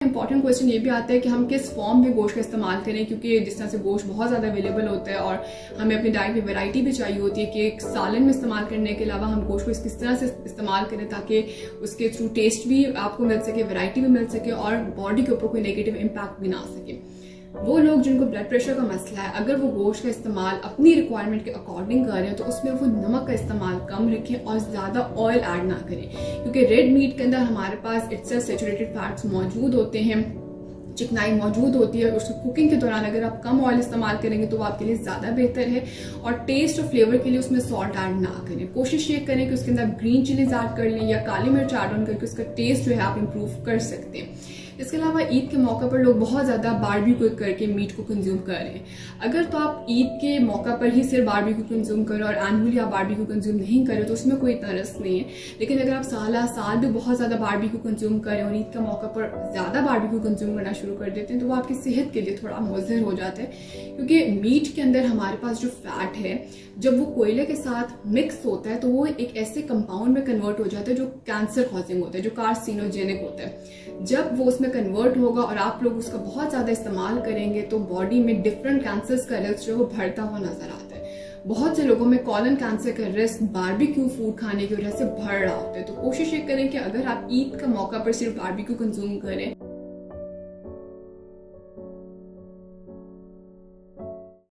Important question ये भी आता है कि हम किस फॉर्म में गोश्त का इस्तेमाल करें, क्योंकि जिस तरह से गोश्त बहुत ज़्यादा अवेलेबल होता है और हमें अपनी डाइट में वैरायटी भी चाहिए होती है कि एक सालन में इस्तेमाल करने के अलावा हम गोश्त को किस तरह से इस्तेमाल करें ताकि उसके थ्रू टेस्ट भी आपको मिल सके, वैरायटी भी मिल सके और बॉडी के ऊपर कोई नेगेटिव इम्पैक्ट भी ना आ सके। वो लोग जिनको ब्लड प्रेशर का मसला है, अगर वो गोश्त का इस्तेमाल अपनी रिक्वायरमेंट के अकॉर्डिंग कर रहे हैं तो उसमें वो नमक का इस्तेमाल कम रखें और ज़्यादा ऑयल ऐड ना करें, क्योंकि रेड मीट के अंदर हमारे पास इट्सेल्फ सैचुरेटेड फैट्स मौजूद होते हैं, चिकनाई मौजूद होती है। उसको कुकिंग के दौरान अगर आप कम ऑयल इस्तेमाल करेंगे तो वो आपके लिए ज़्यादा बेहतर है। और टेस्ट और फ्लेवर के लिए उसमें सॉल्ट ऐड ना करें। कोशिश ये करें कि उसके अंदर ग्रीन चिलीज ऐड कर लें या काली मिर्च ऐड ऑन करके उसका टेस्ट जो है आप इम्प्रूव कर सकते हैं। इसके अलावा ईद के मौके पर लोग बहुत ज़्यादा बारबेक्यू करके मीट को कंज्यूम कर रहे हैं। अगर तो आप ईद के मौका पर ही सिर्फ बारबेक्यू कंज्यूम करें और एनुअली आप बारबेक्यू कंज्यूम नहीं करें तो उसमें कोई इतना रस नहीं है। लेकिन अगर आप साल भी बहुत ज़्यादा बारबेक्यू कंज्यूम करें और ईद का मौका पर ज़्यादा बारबेक्यू कंज्यूम करना शुरू कर देते हैं तो वो आपकी सेहत के लिए थोड़ा मुज़र हो जाता है, क्योंकि मीट के अंदर हमारे पास जो फैट है जब वो कोयले के साथ मिक्स होता है तो वो एक ऐसे कंपाउंड में कन्वर्ट हो जाता है जो कैंसर कॉजिंग होता है, जो कार्सिनोजेनिक होता है। जब वो उसमें कन्वर्ट होगा और आप लोग उसका बहुत ज़्यादा इस्तेमाल करेंगे तो बॉडी में डिफरेंट कैंसर्स का रिस्क जो है वो बढ़ता हुआ नजर आता है। बहुत से लोगों में कॉलन कैंसर का रिस्क बारबेक्यू फूड खाने की वजह से बढ़ रहा होता है। तो कोशिश ये करें कि अगर आप ईद का मौका पर सिर्फ बारबेक्यू कंज्यूम करें